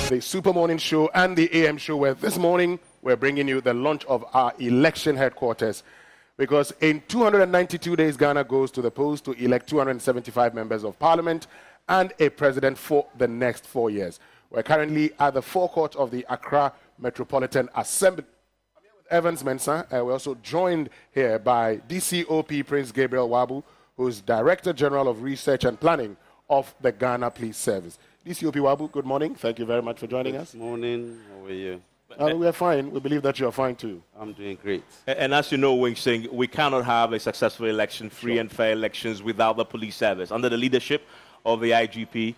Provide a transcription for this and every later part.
the Super Morning Show and the AM Show, where this morning we're bringing you the launch of our election headquarters. Because in 292 days, Ghana goes to the polls to elect 275 members of parliament and a president for the next 4 years. We're currently at the forecourt of the Accra Metropolitan Assembly. I'm here with Evans Mensah. We're also joined here by DCOP Prince Gabriel Waabu, who is Director General of Research and Planning of the Ghana Police Service. DCOP Waabu, good morning. Thank you very much for joining us. Good morning. How are you? We are fine. We believe that you are fine too. I'm doing great. And as you know, Wing Sing, we cannot have a successful election, free and fair elections, without the police service. Under the leadership of the IGP,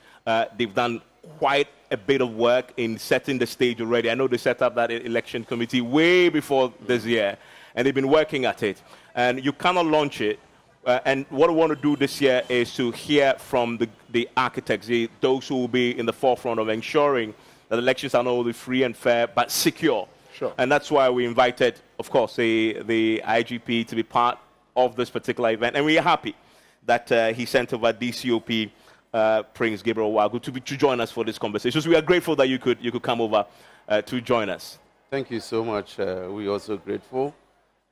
they've done quite a bit of work in setting the stage already. I know they set up that election committee way before this year, and they've been working at it. And you cannot launch it. And what we want to do this year is to hear from the architects, those who will be in the forefront of ensuring that elections are not only free and fair, but secure. Sure. And that's why we invited, of course, the IGP to be part of this particular event. And we are happy that he sent over DCOP Prince Gabriel Waabu to join us for this conversation. So we are grateful that you could come over to join us. Thank you so much. We're also grateful.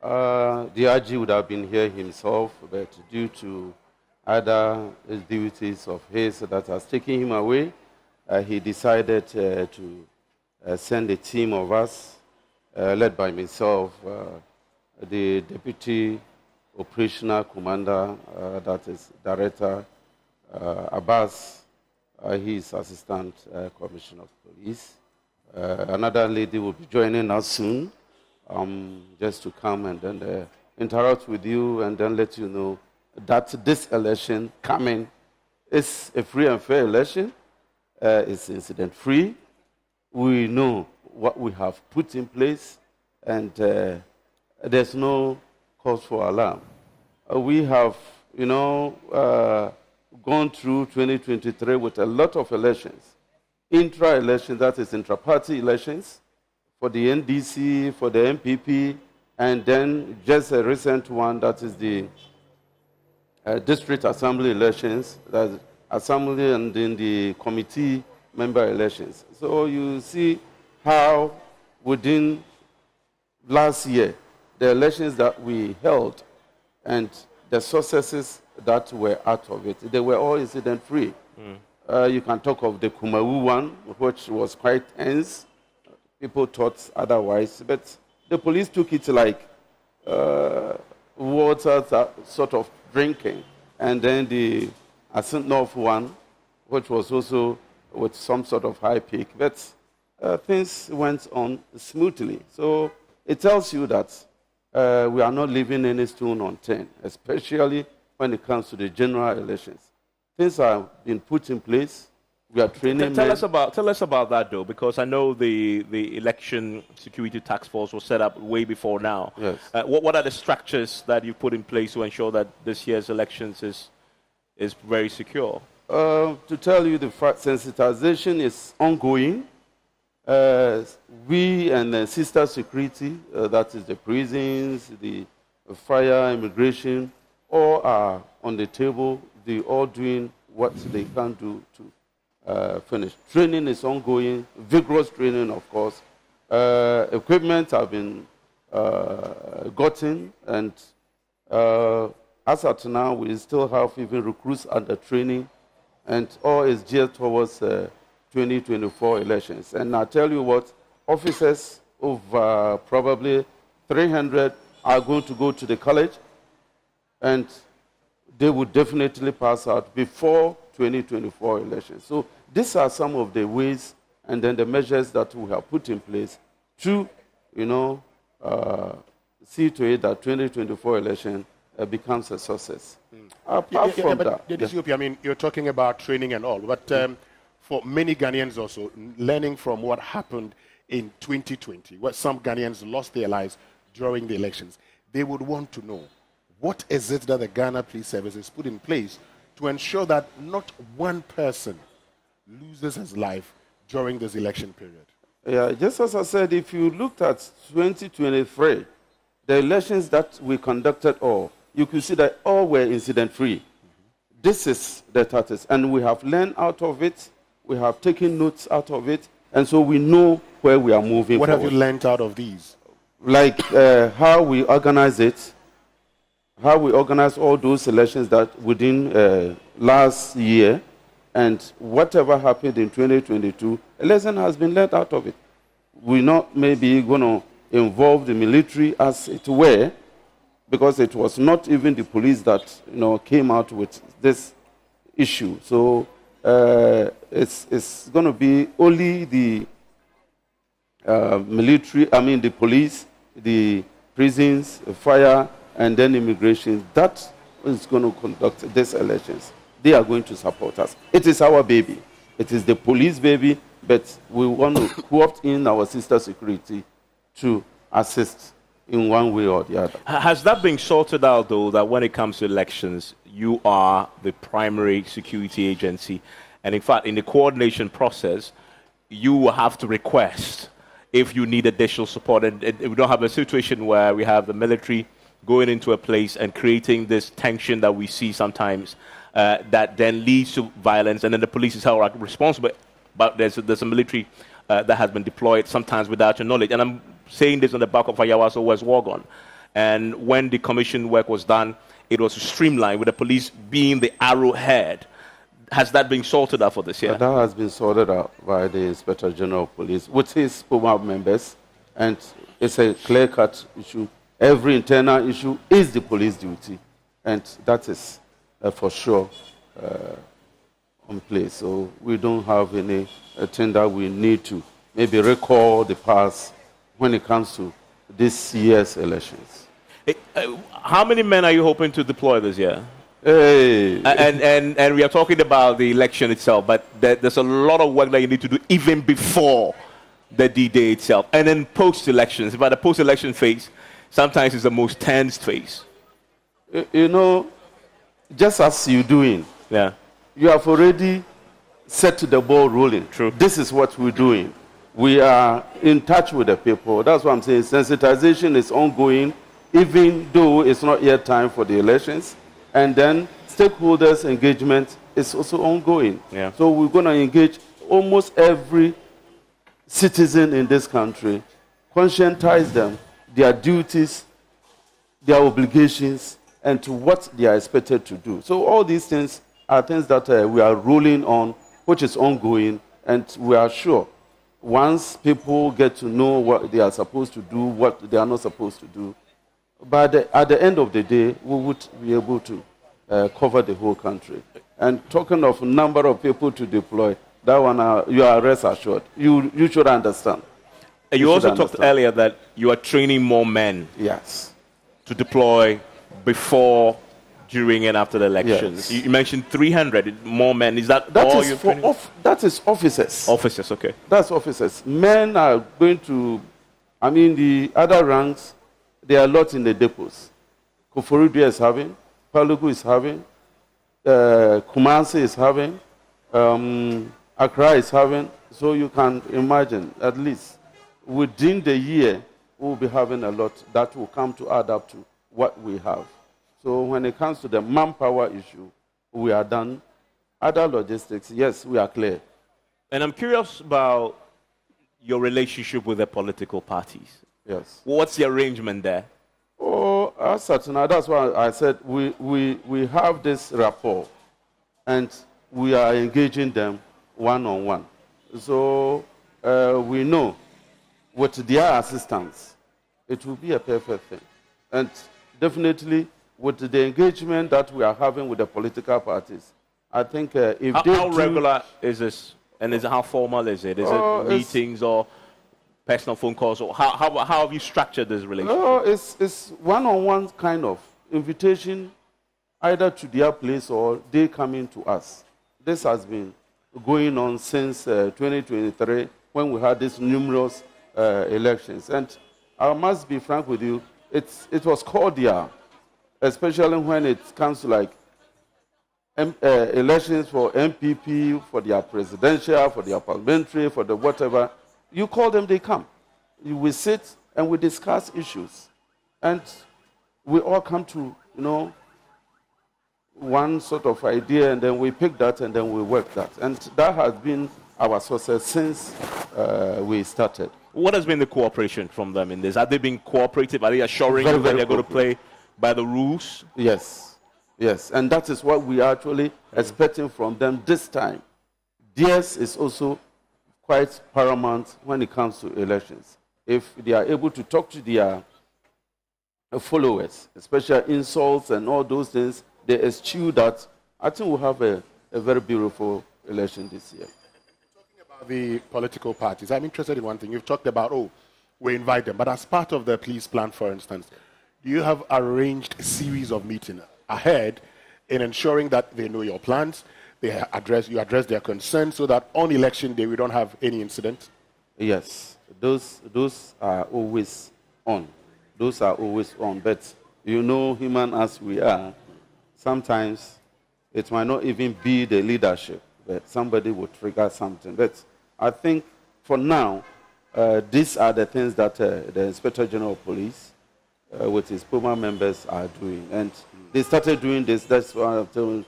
The IG would have been here himself, but due to other duties of his that has taken him away, he decided to send a team of us, led by myself, the Deputy Operational Commander, that is Director Abbas, his Assistant Commissioner of Police. Another lady will be joining us soon, just to come and then interact with you and then let you know that this election coming is a free and fair election. It's incident-free. We know what we have put in place, and there's no cause for alarm. We have, gone through 2023 with a lot of elections. Intra-elections, that is intra-party elections, for the NDC, for the MPP, and then just a recent one, that is the district assembly elections, that's assembly and then the committee member elections. So you see how within last year, the elections that we held and the successes that were out of it, they were all incident-free. You can talk of the Kumawu one, which was quite tense. People thought otherwise, but the police took it like water sort of drinking. And then the Ascent North one, which was also with some sort of high peak, but things went on smoothly. So it tells you that we are not leaving any stone unturned, especially when it comes to the general elections. Things have been put in place. We are training. Tell us about that, though, because I know the election security task force was set up way before now. Yes. What are the structures that you put in place to ensure that this year's elections is very secure? To tell you the fact, sensitization is ongoing. We and the sister security, that is the prisons, the fire, immigration, all are on the table. They all doing what they can do to finish. Training is ongoing, vigorous training, of course. Equipment have been gotten, and as at now, we still have even recruits under training, and all is geared towards 2024 elections. And I tell you what, officers of probably 300 are going to go to the college, and they will definitely pass out before 2024 elections. So these are some of the ways and then the measures that we have put in place to, see to it that 2024 election becomes a success. Apart from that, DCOP, I mean, you're talking about training and all, but for many Ghanaians also, learning from what happened in 2020, where some Ghanaians lost their lives during the elections, they would want to know, what is it that the Ghana Police Service has put in place to ensure that not one person loses his life during this election period? Yeah, just as I said, if you looked at 2023, the elections that we conducted you could see that all were incident-free. This is the status, and we have learned out of it. We have taken notes out of it, And so we know where we are moving What forward. have you learned out of these? Like how we organize it, how we organize all those elections that within last year, and whatever happened in 2022, a lesson has been learned out of it. We're not maybe going to involve the military as it were, because it was not even the police that came out with this issue. So it's going to be only the military, the police, the prisons, the fire, and then immigration. That is going to conduct these elections. They are going to support us. It is our baby. It is the police baby, but we want to co-opt in our sister security to assist in one way or the other. Has that been sorted out, though, that when it comes to elections, you are the primary security agency, and in fact, in the coordination process, you will have to request if you need additional support, and we don't have a situation where we have the military going into a place and creating this tension that we see sometimes that then leads to violence, and then the police is held responsible, but there's a military that has been deployed sometimes without your knowledge. And I'm saying this on the back of Ayawaso West Wagon. And when the commission work was done, it was streamlined with the police being the arrowhead. Has that been sorted out for this year? That has been sorted out by the Inspector General of Police with his POMA members, and it's a clear-cut issue. Every internal issue is the police duty, and that is for sure on place. So we don't have any thing that we need to maybe recall the past when it comes to this year's elections. How many men are you hoping to deploy this year? Hey. And we are talking about the election itself, but there's a lot of work that you need to do even before the D-Day itself, and then post-elections. But the post-election phase sometimes is the most tense phase. Just as you're doing, you have already set the ball rolling. True. This is what we're doing. We are in touch with the people. That's what I'm saying. Sensitization is ongoing, even though it's not yet time for the elections. And then stakeholders' engagement is also ongoing. Yeah. So we're going to engage almost every citizen in this country, conscientize them, their duties, their obligations, and to what they are expected to do. So all these things are things that we are rolling on, which is ongoing, and we are sure once people get to know what they are supposed to do, what they are not supposed to do, but at the end of the day, we would be able to cover the whole country. And talking of number of people to deploy, that one, you are rest assured. You should understand. You also talked earlier that you are training more men. Yes. To deploy before, during, and after the elections. Yes. You mentioned 300 more men. Is that all you're training? That is officers. Officers, okay. That's officers. Men are going to, the other ranks, there are lots in the depots. Koforidua is having, Palugu is having, Kumasi is having, Accra is having. So you can imagine, at least within the year, we'll be having a lot that will come to add up to what we have. So when it comes to the manpower issue, we are done. Other logistics, yes, we are clear. And I'm curious about your relationship with the political parties. Yes. What's the arrangement there? Oh, certainly. That's why I said we have this rapport, and we are engaging them one-on-one. So we know with their assistance, it will be a perfect thing. And definitely, with the engagement that we are having with the political parties, I think if how regular is this, and how formal is it? Is it meetings or personal phone calls, or how have you structured this relationship? It's one-on-one kind of invitation, either to their place or they coming to us. This has been going on since 2023, when we had these numerous elections. And I must be frank with you, it was cordial, especially when it comes to like elections for MPP, for their presidential, for their parliamentary, for the whatever. You call them, they come. We sit and we discuss issues. And we all come to, one sort of idea, and then we pick that and then we work that. And that has been our success since we started. What has been the cooperation from them in this? Have they been cooperative? Are they assuring Very, you that very they're going to play by the rules? Yes, yes. And that is what we are actually expecting from them this time. Theirs is also quite paramount when it comes to elections. If they are able to talk to their followers, especially insults and all those things, they eschew that. I think we'll have a very beautiful election this year. Talking about the political parties, I'm interested in one thing. You've talked about, we invite them. But as part of the police plan, for instance, do you have arranged a series of meetings ahead in ensuring that they know your plans, you address their concerns so that on election day we don't have any incident? Yes, those are always on. Those are always on. But you know, human as we are, sometimes it might not even be the leadership, but somebody will trigger something. But I think for now, these are the things that the Inspector General of Police with his POMA members are doing. And they started doing this, that's why I'm telling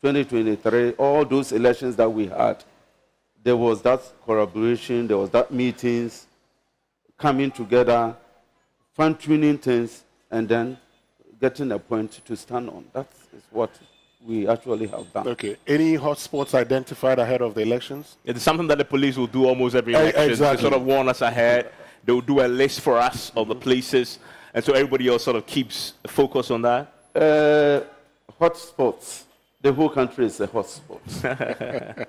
2023, all those elections that we had, there was that collaboration, there was that meetings, coming together, fine-tuning things, and then getting a point to stand on. That is what we actually have done. Okay. Any hotspots identified ahead of the elections? It's something that the police will do almost every election. Exactly. They sort of warn us ahead. They will do a list for us of the places, and so everybody else sort of keeps focus on that. Hotspots. The whole country is a hotspot.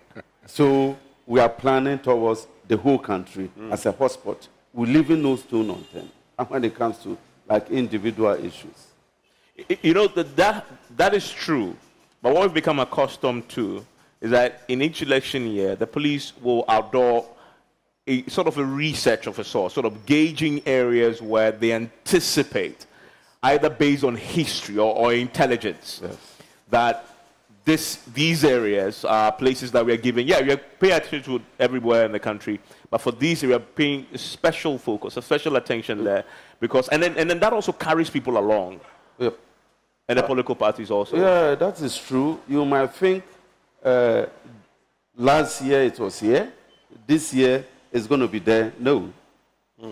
So we are planning towards the whole country as a hotspot. We're leaving no stone unturned when it comes to like individual issues. You know, that is true. But what we've become accustomed to is that in each election year, the police will outdoor a sort of a research of a sort, sort of gauging areas where they anticipate, either based on history or intelligence, that these areas are places that we are giving, we are paying attention to everywhere in the country, but for these we are paying special focus, a special attention there, because, and then that also carries people along. Yep. And the political parties also. Yeah, that is true. You might think last year it was here, this year it's going to be there. No,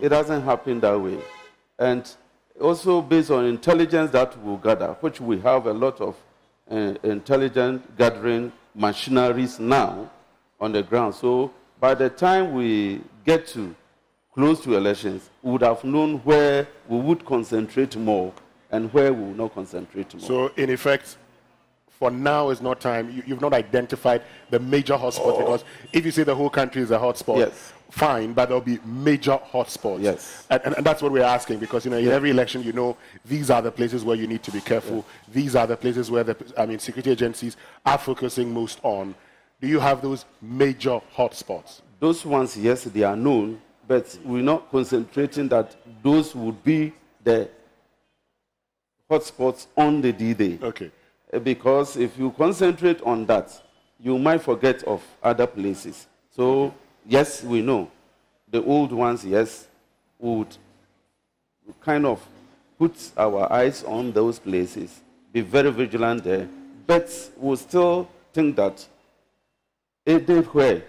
it doesn't happen that way. And also based on intelligence that we'll gather, which we have a lot of intelligence gathering machineries now on the ground. So by the time we get to close to elections, we would have known where we would concentrate more and where we will not concentrate more. So, in effect, for now is not time. You've not identified the major hotspots, because if you say the whole country is a hotspot, fine, but there'll be major hotspots. Yes. And that's what we're asking, because, in every election, these are the places where you need to be careful. These are the places where security agencies are focusing most on. Do you have those major hotspots? Those ones, yes, they are known, but we're not concentrating that those would be the hotspots on the D-Day. Okay. Because if you concentrate on that, you might forget of other places. So, yes, we know. The old ones, yes, would kind of put our eyes on those places, be very vigilant there, but we'll still think that a day where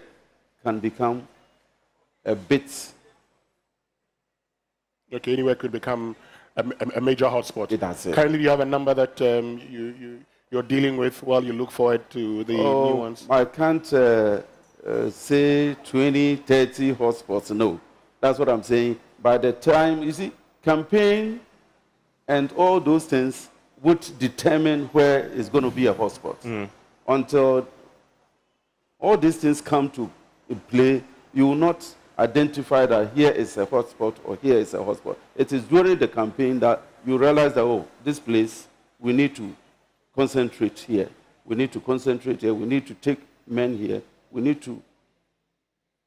can become a bit... Okay, anywhere could become a major hotspot. That's it. Currently, do you have a number that you're dealing with while you look forward to the new ones? I can't say 20, 30 hotspots. No. That's what I'm saying. By the time, you see, campaign and all those things would determine where it's going to be a hotspot. Until all these things come to play, you will not identify that here is a hotspot or here is a hotspot. It is during the campaign that you realize that, this place, we need to concentrate here. We need to concentrate here. We need to take men here. We need to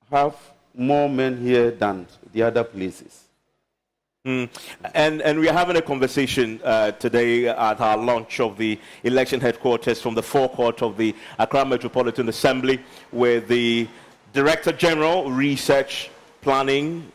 have more men here than the other places. And we are having a conversation today at our launch of the election headquarters from the forecourt of the Accra Metropolitan Assembly with the Director General, Research Planning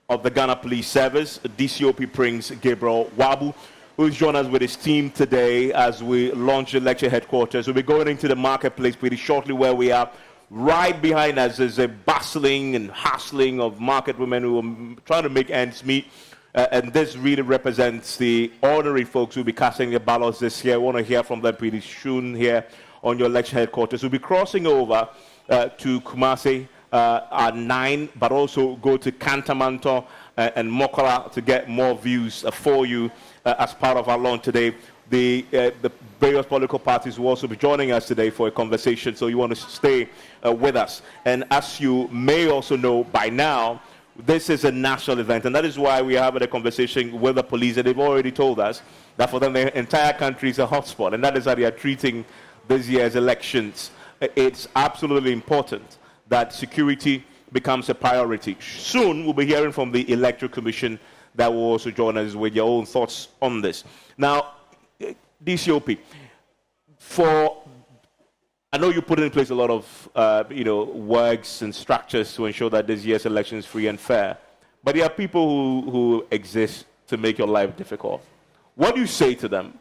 of the Ghana Police Service, DCOP Prince Gabriel Waabu, who's joined us with his team today as we launch the election headquarters. We'll be going into the marketplace pretty shortly where we are Right behind us is a bustling and hustling of market women who are trying to make ends meet. And this really represents the ordinary folks who will be casting their ballots this year. I want to hear from them pretty soon here on your election headquarters. We'll be crossing over to Kumasi at 9, but also go to Kantamanto and Mokola to get more views for you as part of our launch today. The various political parties will also be joining us today for a conversation, so you want to stay with us. And as you may also know by now, this is a national event, and that is why we are having a conversation with the police, and they've already told us that for them the entire country is a hotspot, and that is how they are treating this year's elections. It's absolutely important that security becomes a priority. Soon we'll be hearing from the Electoral Commission that will also join us with your own thoughts on this. Now, DCOP, I know you put in place a lot of works and structures to ensure that this year's election is free and fair, but there are people who exist to make your life difficult. What do you say to them?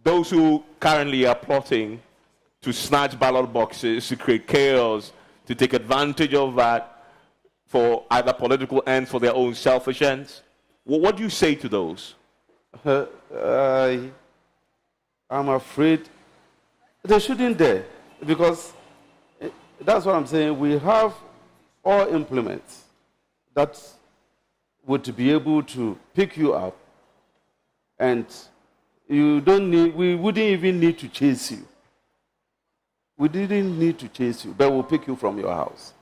Those who currently are plotting to snatch ballot boxes, to create chaos, to take advantage of that for either political ends, for their own selfish ends? What do you say to those? I'm afraid they shouldn't dare, because that's what I'm saying. We have all implements that would be able to pick you up, and we wouldn't even need to chase you. We didn't need to chase you, but we'll pick you from your house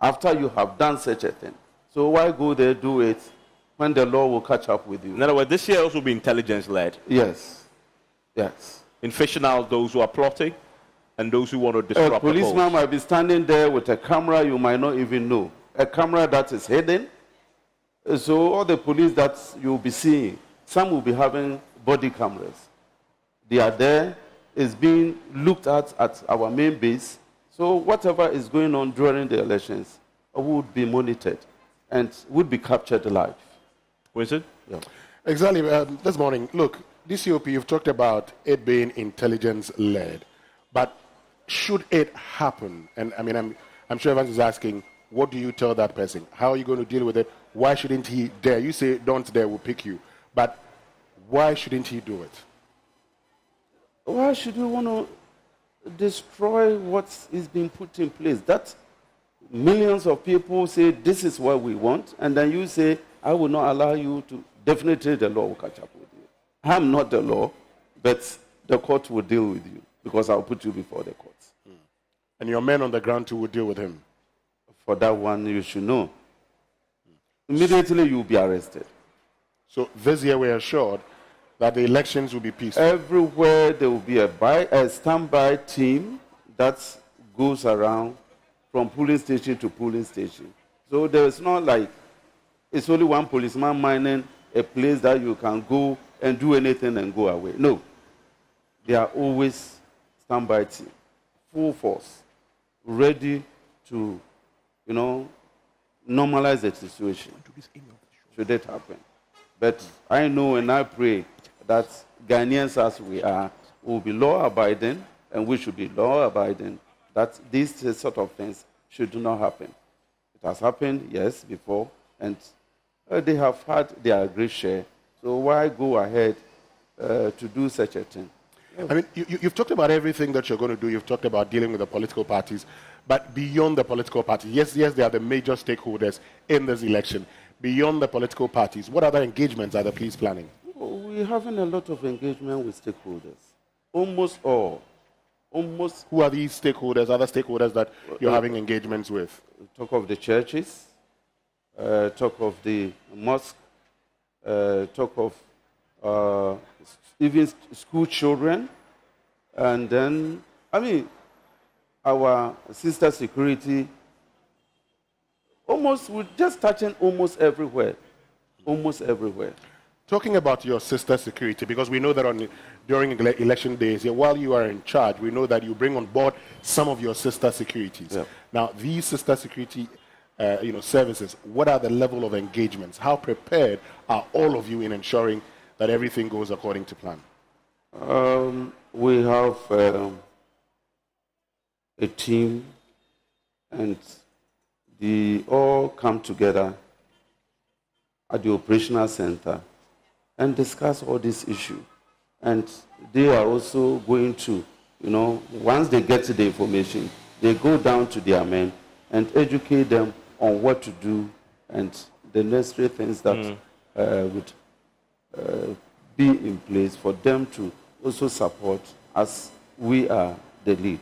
after you have done such a thing. So why go there, do it, when the law will catch up with you? In other words, this year also will be intelligence-led. Yes. Yes. In fishing out those who are plotting and those who want to disrupt the polls. A policeman might be standing there with a camera you might not even know. A camera that is hidden. So all the police that you'll be seeing, some will be having body cameras. They are there. It's being looked at our main base. So whatever is going on during the elections would be monitored and would be captured live. Was it? Yeah. Exactly. This morning, look, DCOP, you've talked about it being intelligence-led, but should it happen? And I mean, I'm sure everyone is asking, what do you tell that person? How are you going to deal with it? Why shouldn't he dare? You say, don't dare, we'll pick you. But why shouldn't he do it? Why should we want to destroy what is being put in place? That millions of people say, this is what we want, and then you say, I will not allow you to. Definitely the law will catch up with you. I'm not the law, but the court will deal with you, because I'll put you before the courts. And your men on the ground too will deal with him? For that one, you should know. Immediately you'll be arrested. So this year we're assured that the elections will be peaceful? Everywhere there will be a standby team that goes around from polling station to polling station. So there's not like it's only one policeman minding a place that you can go and do anything and go away. No. They are always standby team, full force, ready to, normalize the situation should it happen. But I know and I pray that Ghanaians as we are will be law-abiding, and we should be law-abiding, that these sort of things should not happen. It has happened, yes, before, and they have had their great share. So why go ahead to do such a thing? I mean, you've talked about everything that you're going to do. You've talked about dealing with the political parties. But beyond the political parties, yes, they are the major stakeholders in this election. Beyond the political parties, what other engagements are the police planning? We're having a lot of engagement with stakeholders. Almost all. Who are these stakeholders, other stakeholders that you're having engagements with? Talk of the churches, talk of the mosque, talk of even school children, and then, our sister security, we're just touching almost everywhere. Talking about your sister security, because we know that during election days, while you are in charge, we know that you bring on board some of your sister securities. Yeah. Now, these sister security services, what are the level of engagements? How prepared are all of you in ensuring that everything goes according to plan? We have a team and they all come together at the operational center and discuss all these issues. And they are also going to, once they get the information, they go down to their men and educate them on what to do and the necessary things that would be in place for them to also support as we are the lead.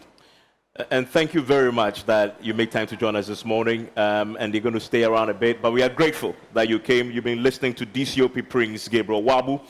And thank you very much that you make time to join us this morning, and you're going to stay around a bit. But we are grateful that you came. You've been listening to DCOP Prince Gabriel Waabu.